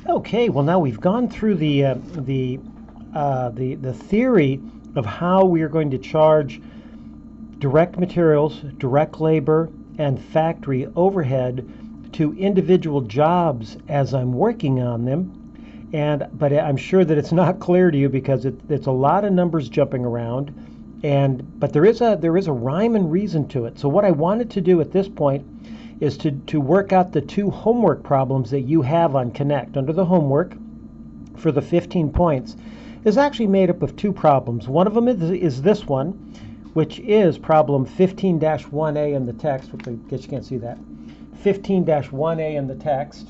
Okay, well now we've gone through the theory of how we are going to charge direct materials, direct labor, and factory overhead to individual jobs as I'm working on them. But I'm sure that it's not clear to you because it's a lot of numbers jumping around, but there is a rhyme and reason to it. So what I wanted to do at this point is to work out the two homework problems that you have on Connect. Under the homework for the 15 points is actually made up of two problems. One of them is this one, which is problem 15-1A in the text, which I guess you can't see that. 15-1A in the text.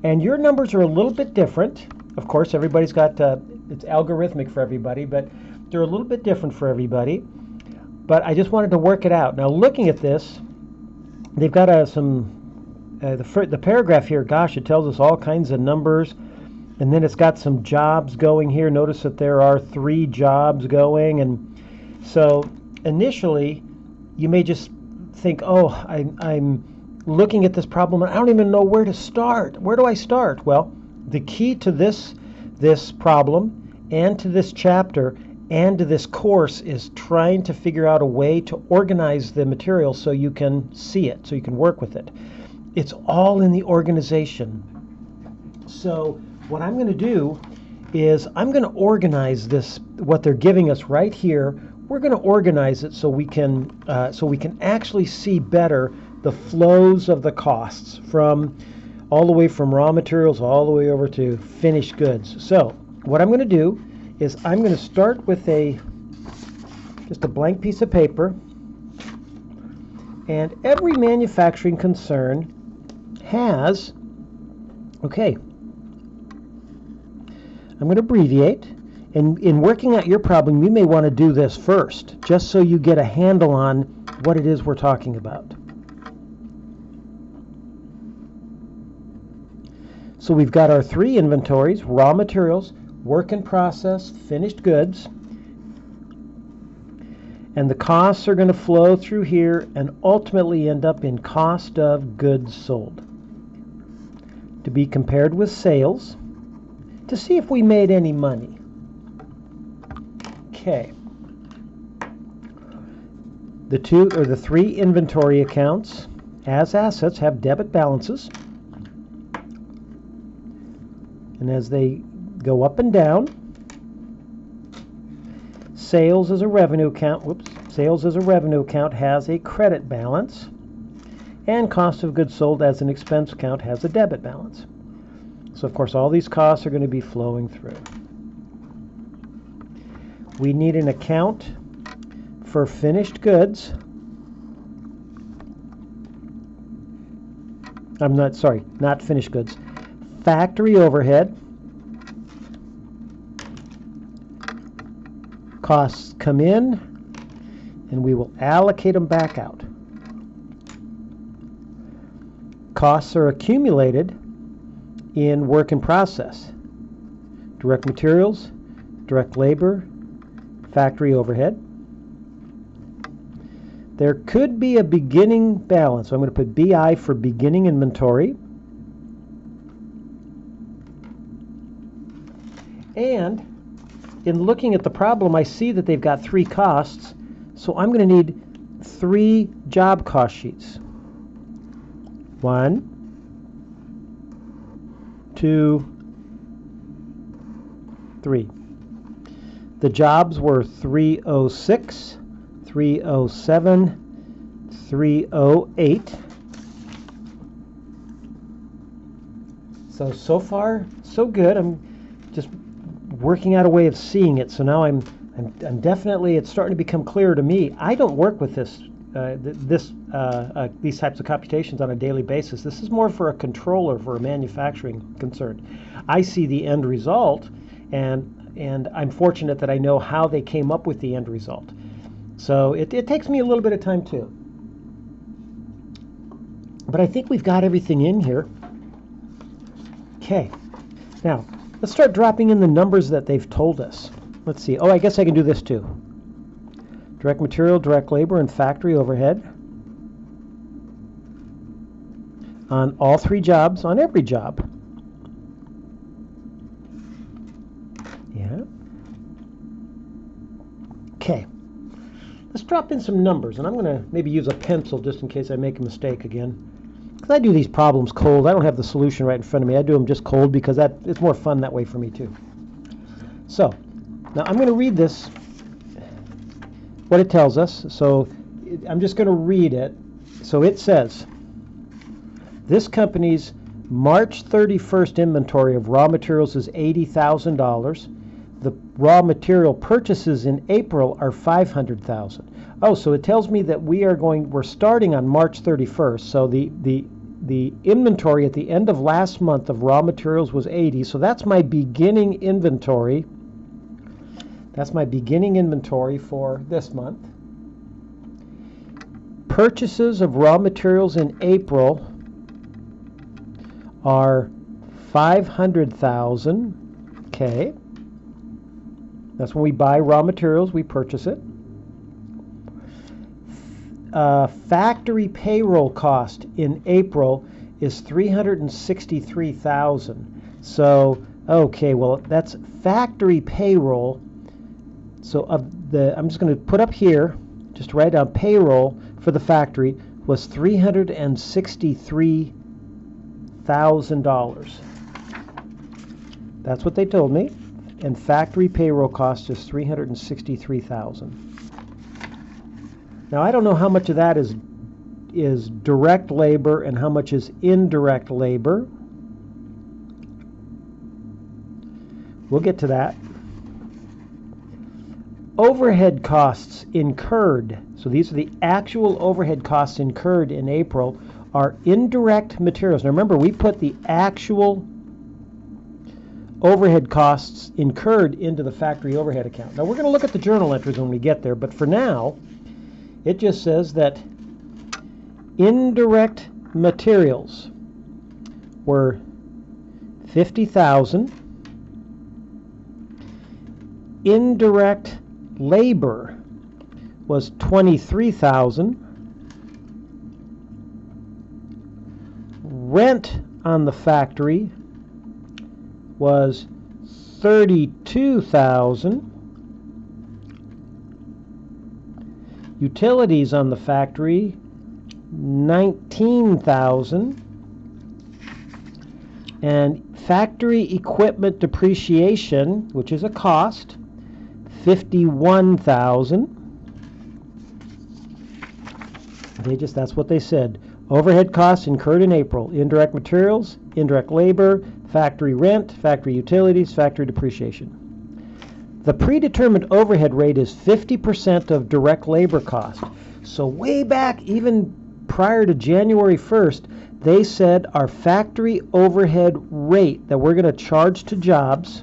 And your numbers are a little bit different. Of course, everybody's got, it's algorithmic for everybody, but they're a little bit different for everybody. But I just wanted to work it out. Now, looking at this, they've got the paragraph here, gosh, it tells us all kinds of numbers. And then it's got some jobs going here. Notice that there are 3 jobs going. And so initially, you may just think, oh, I'm looking at this problem and I don't even know where to start. Where do I start? Well, the key to this problem and to this chapter and to this course is trying to figure out a way to organize the material so you can see it, so you can work with it. It's all in the organization. So what I'm going to do is I'm going to organize this, what they're giving us right here. We're going to organize it so we can actually see better the flows of the costs from all the way from raw materials all the way over to finished goods. So what I'm going to do is I'm going to start with just a blank piece of paper, and every manufacturing concern has, okay, I'm going to abbreviate. And in working out your problem, you may want to do this first, just so you get a handle on what it is we're talking about. So we've got our 3 inventories: raw materials, work in process, finished goods. And the costs are going to flow through here and ultimately end up in cost of goods sold, to be compared with sales to see if we made any money. Okay. The 3 inventory accounts as assets have debit balances. And as they go up and down, sales as a revenue account has a credit balance, and cost of goods sold as an expense account has a debit balance. So of course all these costs are going to be flowing through. We need an account for finished goods. Not finished goods. Factory overhead. Costs come in, and we will allocate them back out. Costs are accumulated in work in process. Direct materials, direct labor, factory overhead. There could be a beginning balance. So I'm going to put BI for beginning inventory. And in looking at the problem, I see that they've got 3 costs. So I'm going to need 3 job cost sheets. 1, 2, 3. The jobs were 306, 307, 308. So far, so good. I'm just working out a way of seeing it. So now I'm definitely, it's starting to become clearer to me. I don't work with these types of computations on a daily basis. This is more for a controller, for a manufacturing concern. I see the end result, and I'm fortunate that I know how they came up with the end result. So it takes me a little bit of time too. But I think we've got everything in here. Okay, now let's start dropping in the numbers that they've told us. Let's see. Oh, I guess I can do this too. Direct material, direct labor, and factory overhead on all 3 jobs, on every job. Okay, let's drop in some numbers, and I'm going to maybe use a pencil just in case I make a mistake again. Because I do these problems cold. I don't have the solution right in front of me. I do them just cold because it's more fun that way for me too. So, now I'm going to read this, what it tells us. So I'm just going to read it. So it says, this company's March 31st inventory of raw materials is $80,000. The raw material purchases in April are $500,000. Oh, so it tells me that we're starting on March 31st. So the inventory at the end of last month of raw materials was 80. So that's my beginning inventory. That's my beginning inventory for this month. Purchases of raw materials in April are 500,000. Okay. That's when we buy raw materials, we purchase it. Factory payroll cost in April is 363,000. So, okay, well, that's factory payroll. So I'm just going to put up here, just write down payroll for the factory was $363,000. That's what they told me. And factory payroll cost is $363,000. Now I don't know how much of that is direct labor and how much is indirect labor. We'll get to that. Overhead costs incurred. So these are the actual overhead costs incurred in April are indirect materials. Now remember, we put the actual overhead costs incurred into the factory overhead account. Now we're going to look at the journal entries when we get there, but for now, it just says that indirect materials were 50,000. Indirect labor was 23,000. Rent on the factory was 32,000. Utilities on the factory, 19,000. And factory equipment depreciation, which is a cost, 51,000. That's what they said. Overhead costs incurred in April. Indirect materials, indirect labor, factory rent, factory utilities, factory depreciation. The predetermined overhead rate is 50% of direct labor cost. So way back, even prior to January 1st, they said our factory overhead rate that we're going to charge to jobs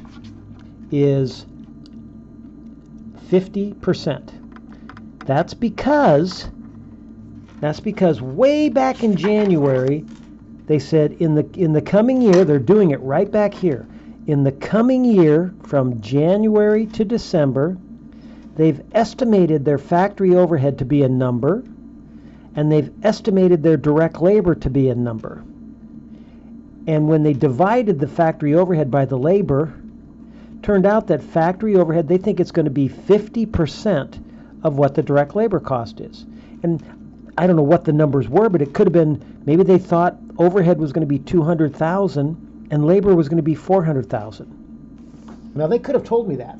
is 50%. That's because way back in January, they said in the coming year, they're doing it right back here. In the coming year, from January to December, they've estimated their factory overhead to be a number, and they've estimated their direct labor to be a number. And when they divided the factory overhead by the labor, turned out that factory overhead, they think it's going to be 50% of what the direct labor cost is. And I don't know what the numbers were, but it could have been, maybe they thought overhead was going to be 200,000 and labor was going to be 400,000. Now they could have told me that,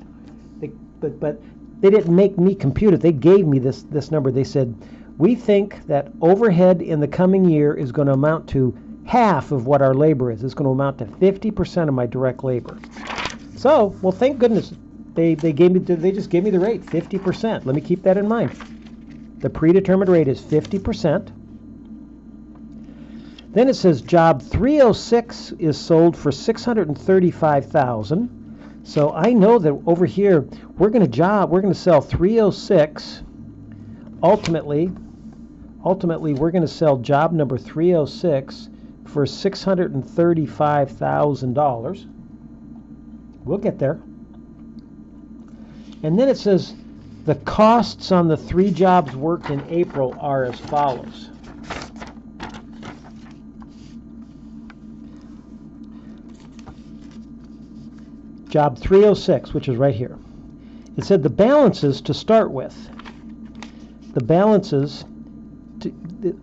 but they didn't make me compute it. They gave me this number. They said, we think that overhead in the coming year is going to amount to half of what our labor is. It's going to amount to 50% of my direct labor. So, well, thank goodness they just gave me the rate, 50%. Let me keep that in mind. The predetermined rate is 50%. Then it says job 306 is sold for $635,000. So I know that over here we're going to sell 306. Ultimately we're going to sell job number 306 for $635,000. We'll get there. And then it says the costs on the 3 jobs worked in April are as follows. Job 306, which is right here. it said the balances to start with. The balances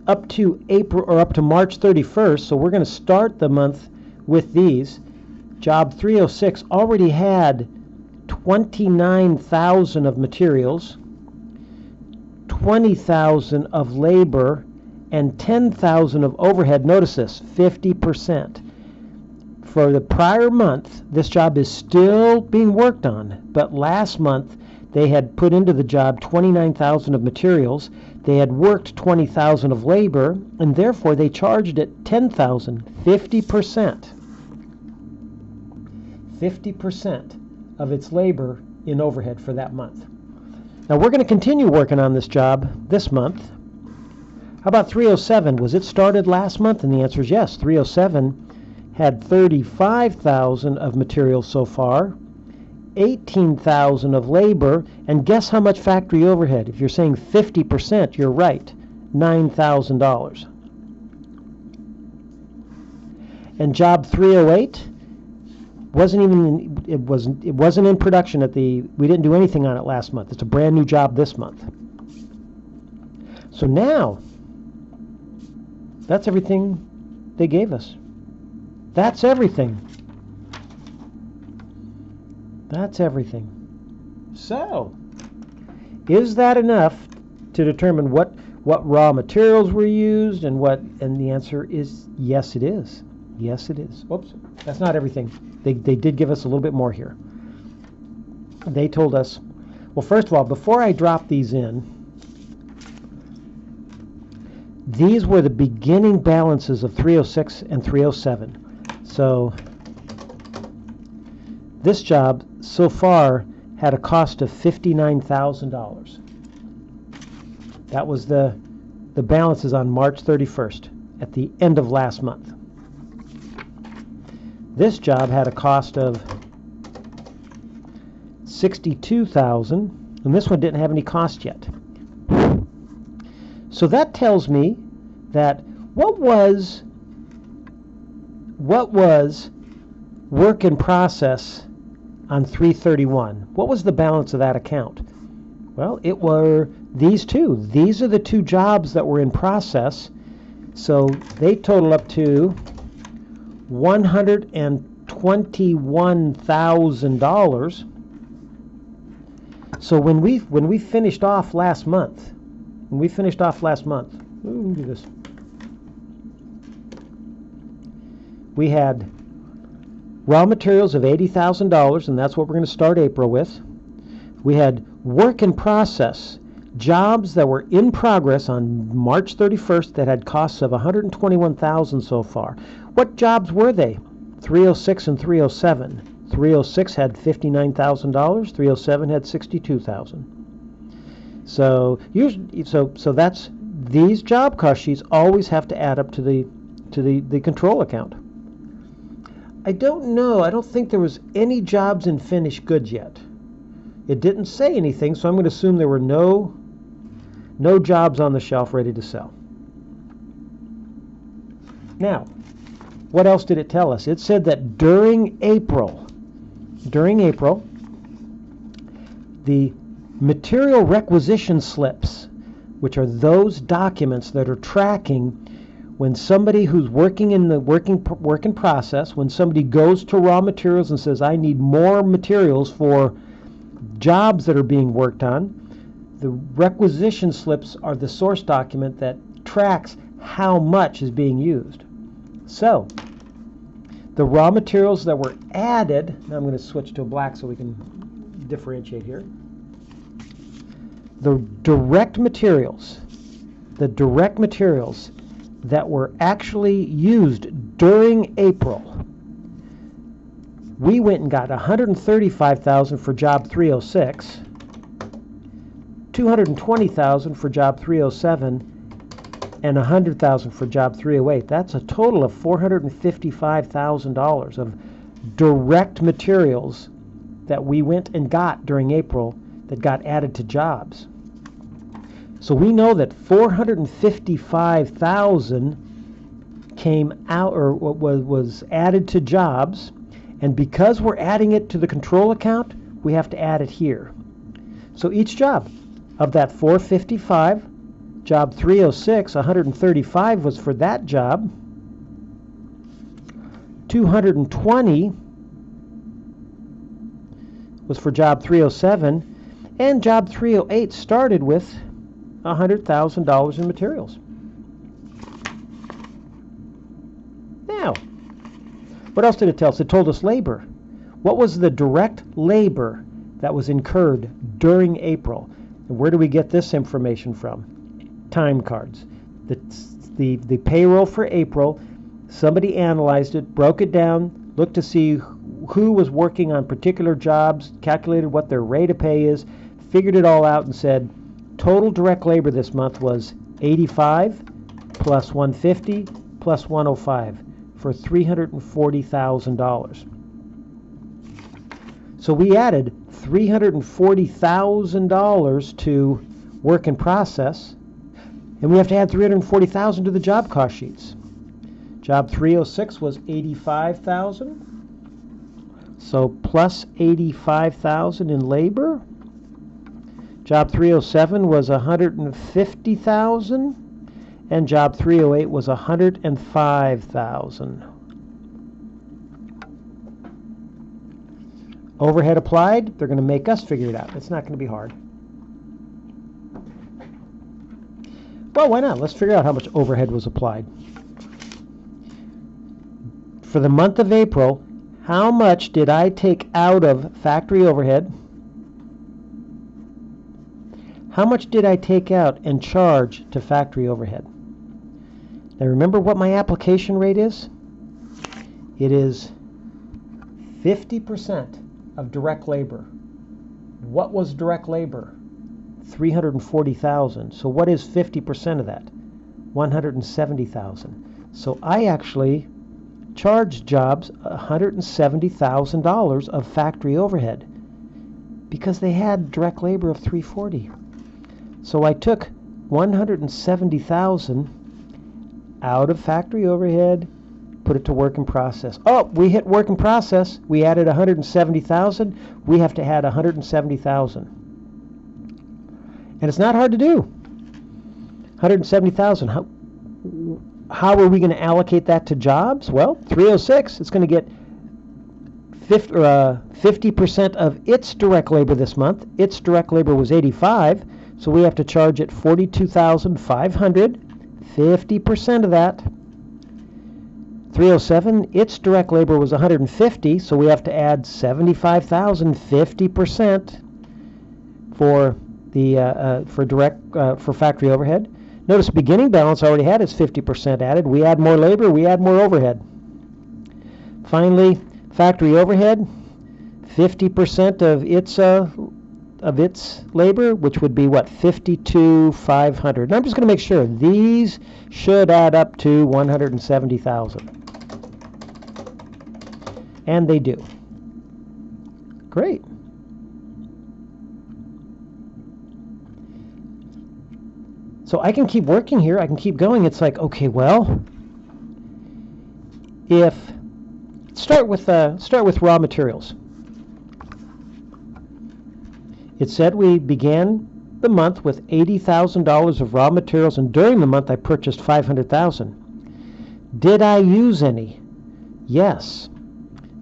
up to April or up to March 31st, so we're going to start the month with these. Job 306 already had 29,000 of materials, 20,000 of labor, and 10,000 of overhead. Notice this, 50%. For the prior month, this job is still being worked on, but last month they had put into the job 29,000 of materials, they had worked 20,000 of labor, and therefore they charged it 10,000, 50%. 50% of its labor in overhead for that month. Now we're going to continue working on this job this month. How about 307? Was it started last month? And the answer is yes. 307 had 35,000 of materials so far, 18,000 of labor, and guess how much factory overhead? If you're saying 50%, you're right, $9,000. And job 308 it wasn't in production we didn't do anything on it last month. It's a brand new job this month. So now that's everything they gave us. That's everything. That's everything. So, is that enough to determine what raw materials were used and the answer is yes, it is. Yes, it is. Oops, that's not everything. They did give us a little bit more here. They told us, well, first of all, before I drop these in, these were the beginning balances of 306 and 307. So this job so far had a cost of $59,000. That was the balances on March 31st at the end of last month. This job had a cost of $62,000, and this one didn't have any cost yet. So that tells me that what was work in process on 331? What was the balance of that account? Well, it were these two. These are the two jobs that were in process. So they total up to $121,000. So when we finished off last month, let me do this. We had raw materials of $80,000, and that's what we're going to start April with. We had work in process, jobs that were in progress on March 31st that had costs of $121,000 so far. What jobs were they? 306 and 307. 306 had $59,000. 307 had $62,000. So that's these job cost sheets always have to add up to the control account. I don't know. I don't think there was any jobs in finished goods yet. It didn't say anything, so I'm going to assume there were no jobs on the shelf ready to sell. Now, what else did it tell us? It said that during April, the material requisition slips, which are those documents that are tracking when somebody who's working in the work in process, when somebody goes to raw materials and says, I need more materials for jobs that are being worked on, the requisition slips are the source document that tracks how much is being used. So, the raw materials that were added, now I'm going to switch to black so we can differentiate here. The direct materials that were actually used during April, we went and got $135,000 for job 306, $220,000 for job 307, and $100,000 for job 308. That's a total of $455,000 of direct materials that we went and got during April that got added to jobs. So we know that $455,000 came out or was added to jobs, and because we're adding it to the control account, we have to add it here. So each job of that 455, job 306, 135 was for that job. 220 was for job 307, and job 308 started with $100,000 in materials. Now, what else did it tell us? It told us labor. What was the direct labor that was incurred during April? And where do we get this information from? Time cards. The payroll for April, somebody analyzed it, broke it down, looked to see who was working on particular jobs, calculated what their rate of pay is, figured it all out and said, total direct labor this month was 85 plus 150 plus 105 for $340,000. So we added $340,000 to work in process, and we have to add $340,000 to the job cost sheets. Job 306 was $85,000. So plus $85,000 in labor. Job 307 was $150,000, and job 308 was $105,000. Overhead applied, they're going to make us figure it out. It's not going to be hard. Well, why not? Let's figure out how much overhead was applied. For the month of April, how much did I take out of factory overhead? How much did I take out and charge to factory overhead? Now remember what my application rate is? It is 50% of direct labor. What was direct labor? 340,000. So what is 50% of that? 170,000. So I actually charged jobs $170,000 of factory overhead because they had direct labor of 340. So I took 170,000 out of factory overhead, put it to work in process. Oh, we hit work in process. We added 170,000. We have to add 170,000. And it's not hard to do. 170,000. How are we going to allocate that to jobs? Well, 306, it's going to get 50% of its direct labor this month. Its direct labor was 85, so we have to charge it $42,500, 50% of that. 307, its direct labor was 150, so we have to add 75,000, 50% for the for factory overhead. Notice beginning balance already had its 50% added. We add more labor, we add more overhead. Finally, factory overhead, 50% of its labor, which would be what, 52,500. And I'm just going to make sure these should add up to 170,000. And they do. Great. So I can keep working here. I can keep going. It's like, okay, well, start with raw materials. It said we began the month with $80,000 of raw materials, and during the month I purchased 500,000. Did I use any? Yes.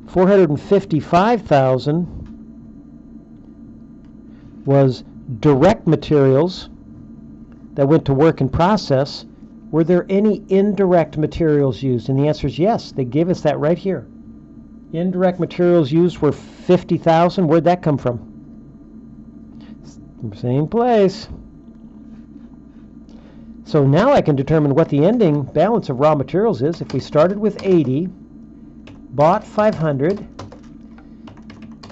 455,000 was direct materials that went to work in process. Were there any indirect materials used? And the answer is yes. They gave us that right here. Indirect materials used were 50,000. Where'd that come from? Same place. So now I can determine what the ending balance of raw materials is. If we started with 80, bought 500,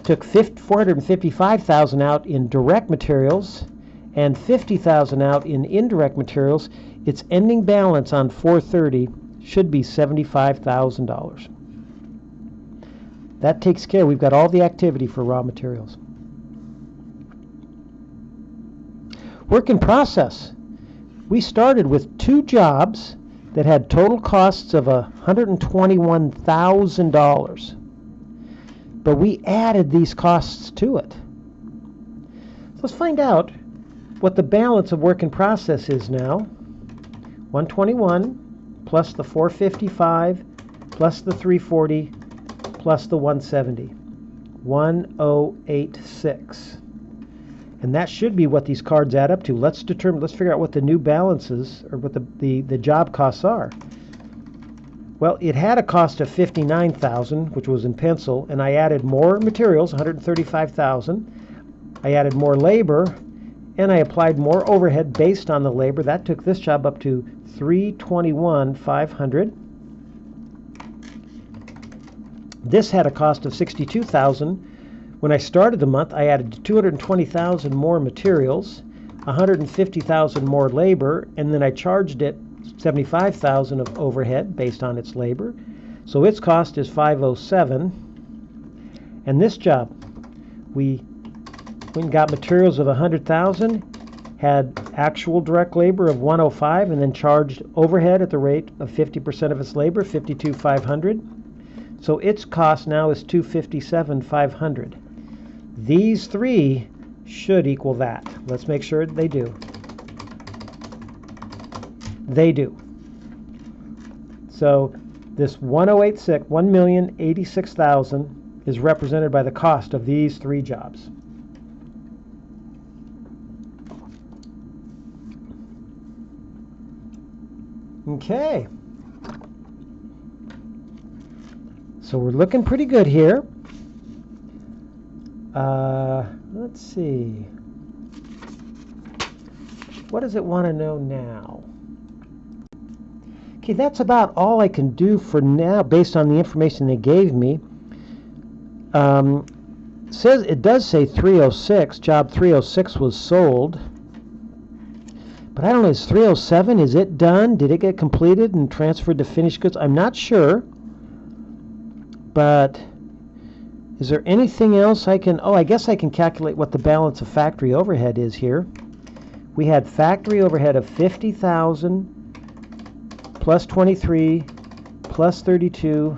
took 455,000 out in direct materials, and 50,000 out in indirect materials, its ending balance on 430 should be $75,000. That takes care. We've got all the activity for raw materials. Work in process. We started with 2 jobs that had total costs of $121,000. But we added these costs to it. Let's find out what the balance of work in process is now. 121 plus the 455 plus the 340 plus the 170. 1086. And that should be what these cards add up to. Let's figure out what the new balances, or what the job costs are. Well, it had a cost of $59,000, which was in pencil, and I added more materials, $135,000. I added more labor, and I applied more overhead based on the labor. That took this job up to $321,500. This had a cost of $62,000. When I started the month, I added $220,000 more materials, $150,000 more labor, and then I charged it $75,000 of overhead based on its labor. So its cost is $507. And this job, we got materials of $100,000, had actual direct labor of $105, and then charged overhead at the rate of 50% of its labor, $52,500. So its cost now is $257,500. These three should equal that. Let's make sure they do. They do. So this 1,086,000 is represented by the cost of these three jobs. Okay. So we're looking pretty good here. Let's see. What does it want to know now? Okay, that's about all I can do for now based on the information they gave me. It does say 306, job 306 was sold. But I don't know, is 307, is it done? Did it get completed and transferred to finished goods? I'm not sure. But is there anything else I can, I guess I can calculate what the balance of factory overhead is here. We had factory overhead of $50,000 plus 23 plus 32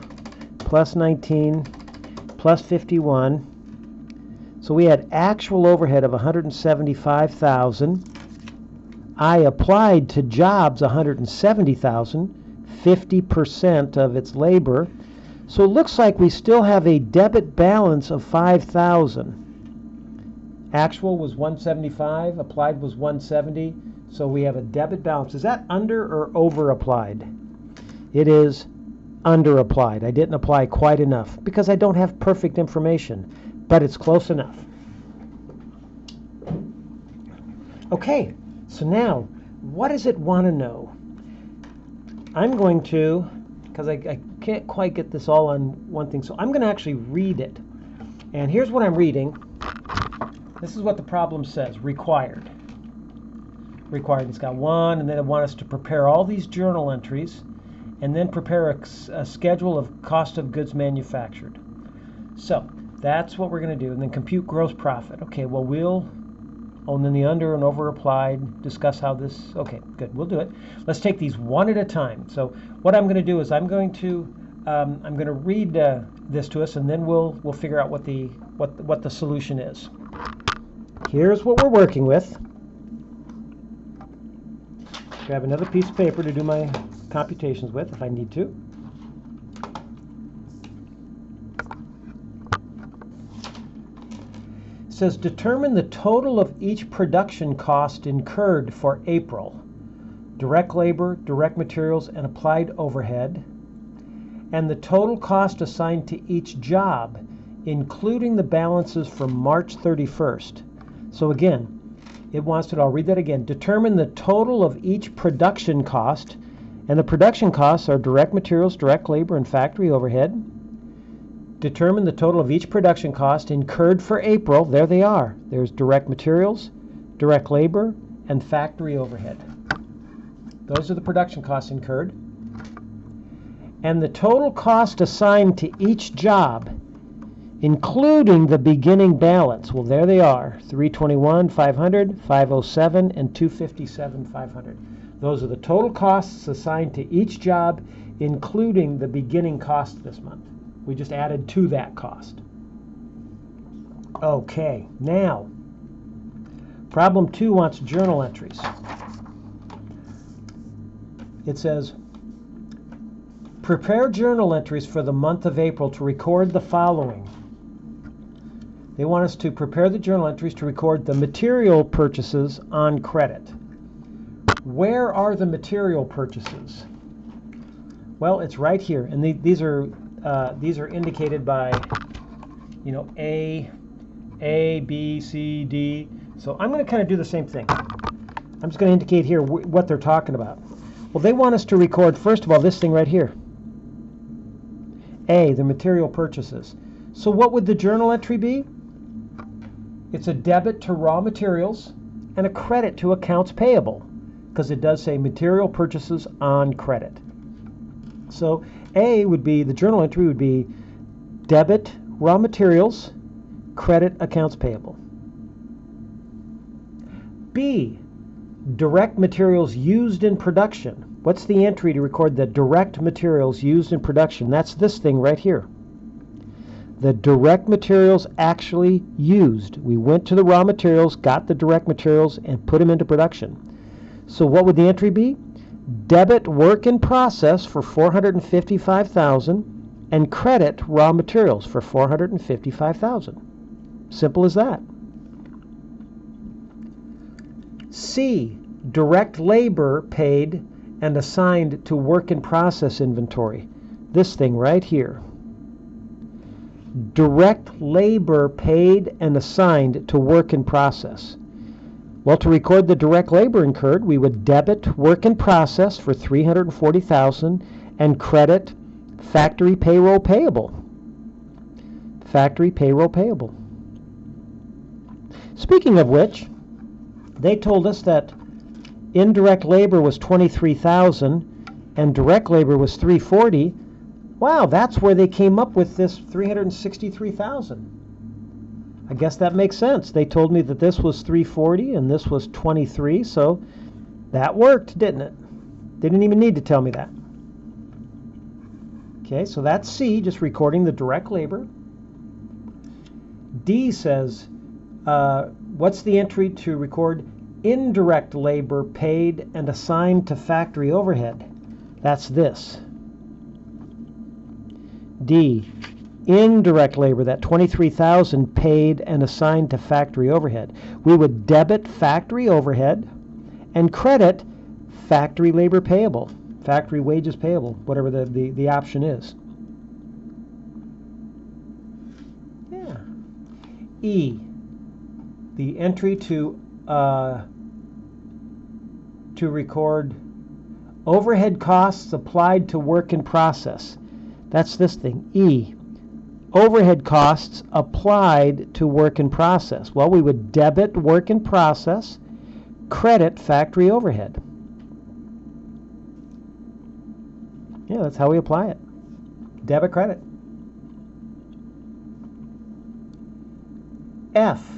plus 19 plus 51. So we had actual overhead of $175,000. I applied to jobs $170,000, 50% of its labor. So it looks like we still have a debit balance of $5,000. Actual was $175, applied was $170, so we have a debit balance. Is that under or over applied? It is under applied. I didn't apply quite enough because I don't have perfect information, but it's close enough. Okay, so now, what does it want to know? I'm going to, because I can't quite get this all on one thing, so I'm going to actually read it. And here's what I'm reading. This is what the problem says, required. Required, it's got one, and then it wants us to prepare all these journal entries, and then prepare a schedule of cost of goods manufactured. So, that's what we're going to do, and then compute gross profit. Okay, well, and then the under and over applied, discuss how this, okay, good, we'll do it. Let's take these one at a time. So what I'm going to do is I'm going to read this to us, and then we'll figure out what the solution is. Here's what we're working with. Grab another piece of paper to do my computations with if I need to. It says determine the total of each production cost incurred for April. Direct labor, direct materials, and applied overhead, and the total cost assigned to each job, including the balances from March 31st. So again, it wants to, I'll read that again, determine the total of each production cost, and the production costs are direct materials, direct labor, and factory overhead. Determine the total of each production cost incurred for April. There they are. There's direct materials, direct labor, and factory overhead. Those are the production costs incurred. And the total cost assigned to each job, including the beginning balance. Well, there they are, $321,500, $507, and $257,500. Those are the total costs assigned to each job, including the beginning cost this month. We just added to that cost. Okay, now, Problem 2 wants journal entries. It says, prepare journal entries for the month of April to record the following. They want us to prepare the journal entries to record the material purchases on credit. Where are the material purchases? Well, it's right here, and these are indicated by, A, B, C, D. So I'm going to kind of do the same thing. I'm just going to indicate here what they're talking about. Well, they want us to record, first of all, this thing right here. A, the material purchases. So what would the journal entry be? It's a debit to raw materials and a credit to accounts payable, because it does say material purchases on credit. So A would be, the journal entry would be debit raw materials, credit accounts payable. B, direct materials used in production. What's the entry to record the direct materials used in production? That's this thing right here. The direct materials actually used. We went to the raw materials, got the direct materials, and put them into production. So what would the entry be? Debit work in process for $455,000 and credit raw materials for $455,000. Simple as that. C, direct labor paid and assigned to work in process inventory. This thing right here. Direct labor paid and assigned to work in process. Well, to record the direct labor incurred, we would debit work in process for $340,000 and credit factory payroll payable. Factory payroll payable. Speaking of which, they told us that indirect labor was $23,000 and direct labor was $340,000. Wow, that's where they came up with this $363,000. I guess that makes sense. They told me that this was $340,000 and this was $23,000, so that worked, didn't it? They didn't even need to tell me that. Okay, so that's C, just recording the direct labor. D says, what's the entry to record indirect labor paid and assigned to factory overhead? That's this. D, indirect labor, that $23,000 paid and assigned to factory overhead. We would debit factory overhead and credit factory labor payable, factory wages payable, whatever the option is. Yeah. E, the entry to record overhead costs applied to work in process. That's this thing, E. Overhead costs applied to work in process. Well, we would debit work in process, credit factory overhead. Yeah, that's how we apply it. Debit, credit. F,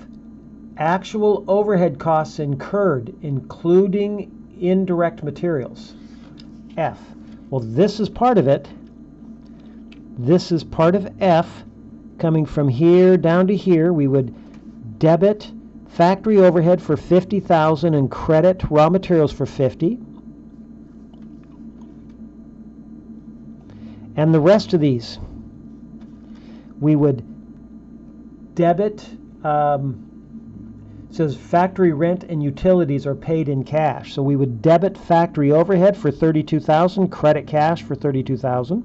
actual overhead costs incurred, including indirect materials. F. Well, this is part of it. This is part of F. Coming from here down to here, we would debit factory overhead for $50,000 and credit raw materials for $50,000. And the rest of these, we would debit, says factory rent and utilities are paid in cash. So we would debit factory overhead for $32,000, credit cash for $32,000.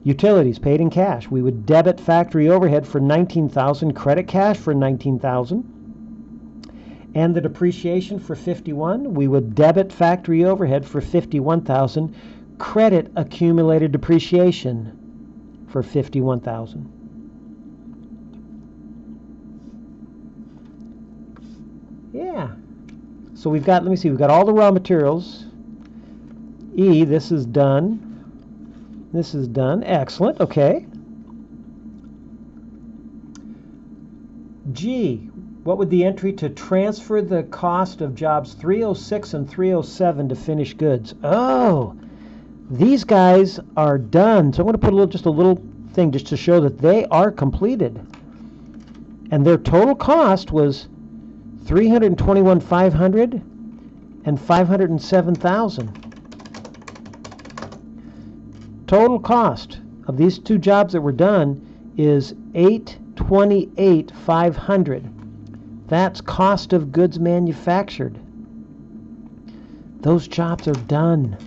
Utilities paid in cash. We would debit factory overhead for $19,000, credit cash for $19,000. And the depreciation for $51,000, we would debit factory overhead for $51,000, credit accumulated depreciation for $51,000. Yeah. So we've got, let me see, we've got all the raw materials. E, this is done. This is done. Excellent. Okay. G, what would the entry to transfer the cost of jobs 306 and 307 to finished goods? Oh, these guys are done. So I'm going to put just a little thing just to show that they are completed. And their total cost was $321,500 and $507,000. Total cost of these two jobs that were done is $828,500. That's cost of goods manufactured. Those jobs are done.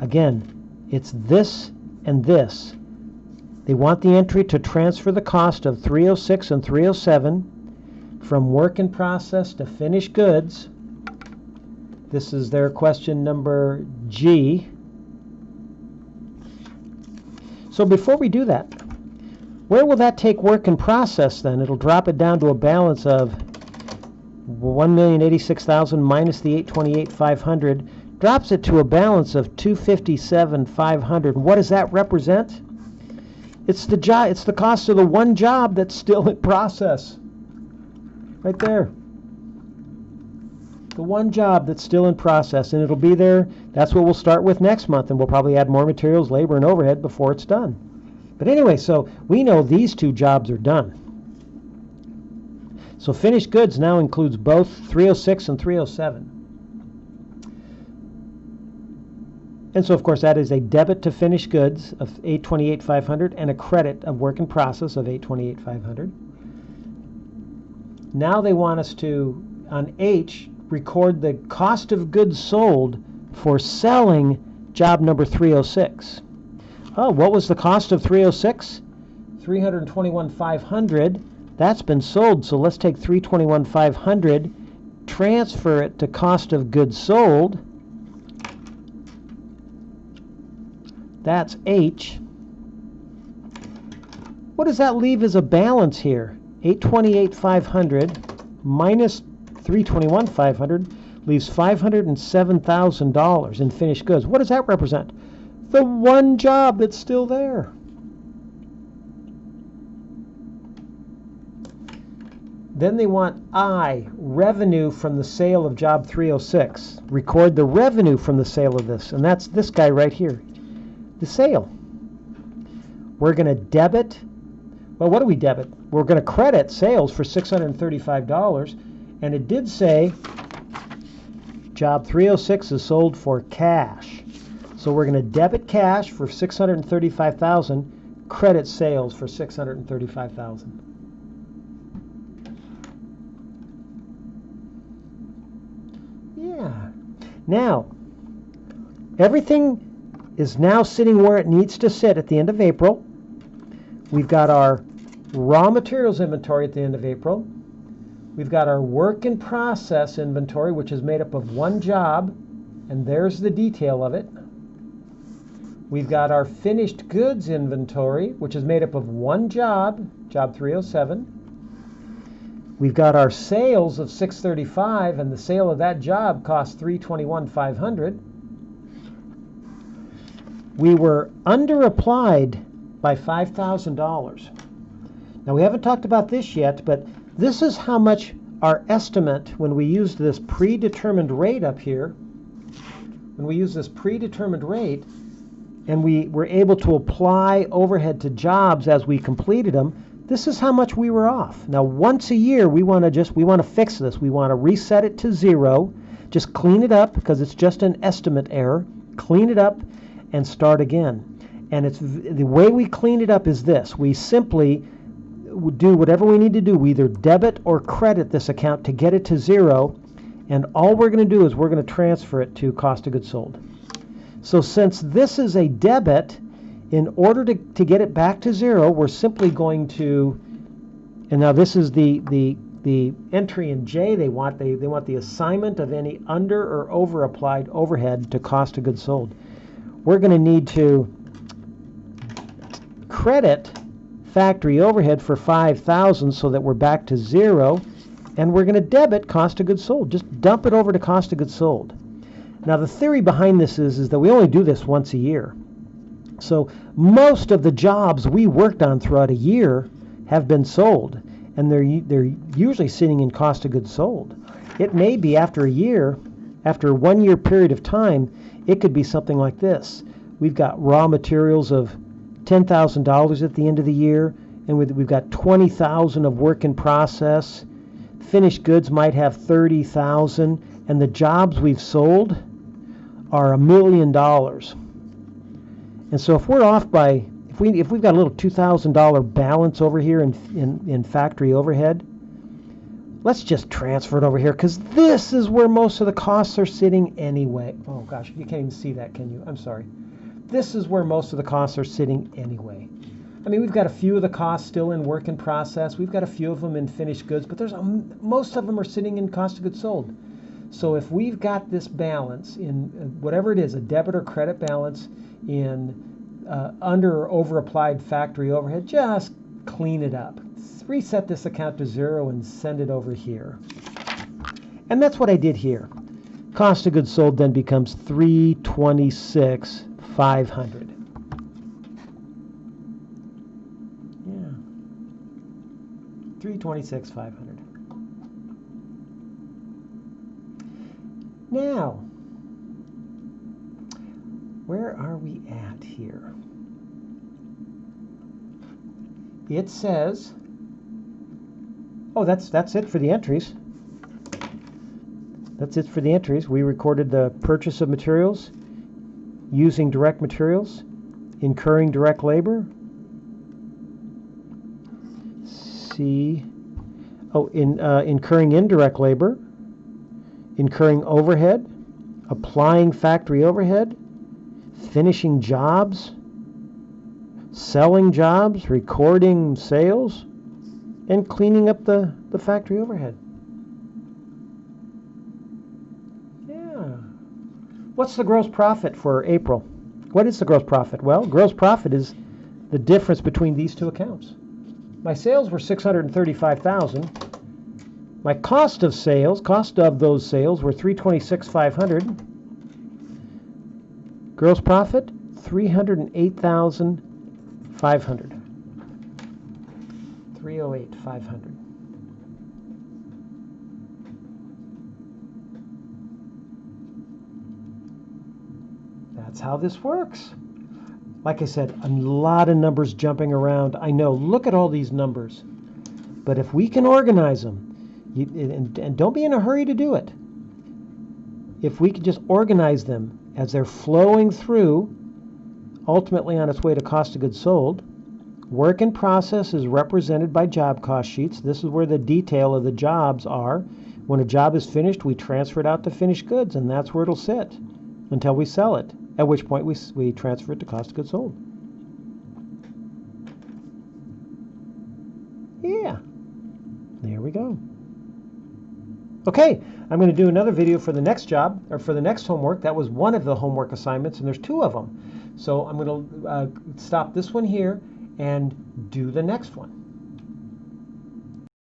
Again, it's this and this. They want the entry to transfer the cost of 306 and 307 from work in process to finished goods. This is their question number G. So before we do that, where will that take work in process then? It'll drop it down to a balance of $1,086,000 minus the $828,500, drops it to a balance of $257,500. What does that represent? It's the job. It's the cost of the one job that's still in process. Right there. The one job that's still in process, and it'll be there. That's what we'll start with next month, and we'll probably add more materials, labor, and overhead before it's done. But anyway, so we know these two jobs are done. So finished goods now includes both 306 and 307. And so, of course, that is a debit to finished goods of $828,500 and a credit of work in process of $828,500. Now they want us to, on H, record the cost of goods sold for selling job number 306. Oh, what was the cost of 306? $321,500. That's been sold, so let's take $321,500, transfer it to cost of goods sold. That's H. What does that leave as a balance here? $828,500 minus $321,500 leaves $507,000 in finished goods. What does that represent? The one job that's still there. Then they want I, revenue from the sale of job 306. Record the revenue from the sale of this, and that's this guy right here, the sale. We're going to debit, well, what do we debit? We're going to credit sales for $635, and it did say job 306 is sold for cash. So we're going to debit cash for $635,000, credit sales for $635,000. Yeah. Now, everything is now sitting where it needs to sit at the end of April. We've got our raw materials inventory at the end of April. We've got our work in process inventory, which is made up of one job, and there's the detail of it. We've got our finished goods inventory, which is made up of one job, job 307. We've got our sales of $635, and the sale of that job cost $321,500. We were underapplied by $5,000. Now, we haven't talked about this yet, but this is how much our estimate, when we used this predetermined rate up here, when we use this predetermined rate, and we were able to apply overhead to jobs as we completed them, this is how much we were off. Now, once a year, we want to fix this. We want to reset it to 0, just clean it up because it's just an estimate error. Clean it up and start again. And it's the way we clean it up is this. We simply do whatever we need to do. We either debit or credit this account to get it to 0, and all we're going to do is we're going to transfer it to cost of goods sold. So since this is a debit, in order to get it back to 0, we're simply going to, and now this is the entry in J. They want the assignment of any under or over applied overhead to cost of goods sold. We're going to need to credit factory overhead for $5,000 so that we're back to 0, and we're going to debit cost of goods sold. Just dump it over to cost of goods sold. Now, the theory behind this is that we only do this once a year. So most of the jobs we worked on throughout a year have been sold, and they're usually sitting in cost of goods sold. It may be after a year, after a 1 year period of time, it could be something like this. We've got raw materials of $10,000 at the end of the year, and we've got $20,000 of work in process, finished goods might have 30,000, and the jobs we've sold are $1 million. And so if we're off by, if we've got a little $2,000 balance over here in factory overhead, let's just transfer it over here, because this is where most of the costs are sitting anyway. Oh gosh, you can't even see that, can you? I'm sorry. This is where most of the costs are sitting anyway. I mean, we've got a few of the costs still in work in process. We've got a few of them in finished goods, but most of them are sitting in cost of goods sold. So if we've got this balance in whatever it is, a debit or credit balance in under or over applied factory overhead, just clean it up. Reset this account to 0 and send it over here. And that's what I did here. Cost of goods sold then becomes $326,500. Yeah. $326,500. Now, where are we at here? It says, oh, that's it for the entries. That's it for the entries. We recorded the purchase of materials, using direct materials, incurring direct labor. Incurring indirect labor, incurring overhead, applying factory overhead, finishing jobs, selling jobs, recording sales, and cleaning up the factory overhead. Yeah. What's the gross profit for April? What is the gross profit? Well, gross profit is the difference between these two accounts. My sales were $635,000. My cost of those sales were $326,500. Gross profit, $308,500. $308,500. That's how this works. Like I said, a lot of numbers jumping around. I know, look at all these numbers. But if we can organize them, and don't be in a hurry to do it. If we can just organize them as they're flowing through, ultimately on its way to cost of goods sold, work in process is represented by job cost sheets. This is where the detail of the jobs are. When a job is finished, we transfer it out to finished goods, and that's where it'll sit until we sell it, at which point we transfer it to cost of goods sold. Yeah, there we go. Okay, I'm going to do another video for the next job, or for the next homework. That was one of the homework assignments, and there's 2 of them. So I'm going to stop this one here and do the next one.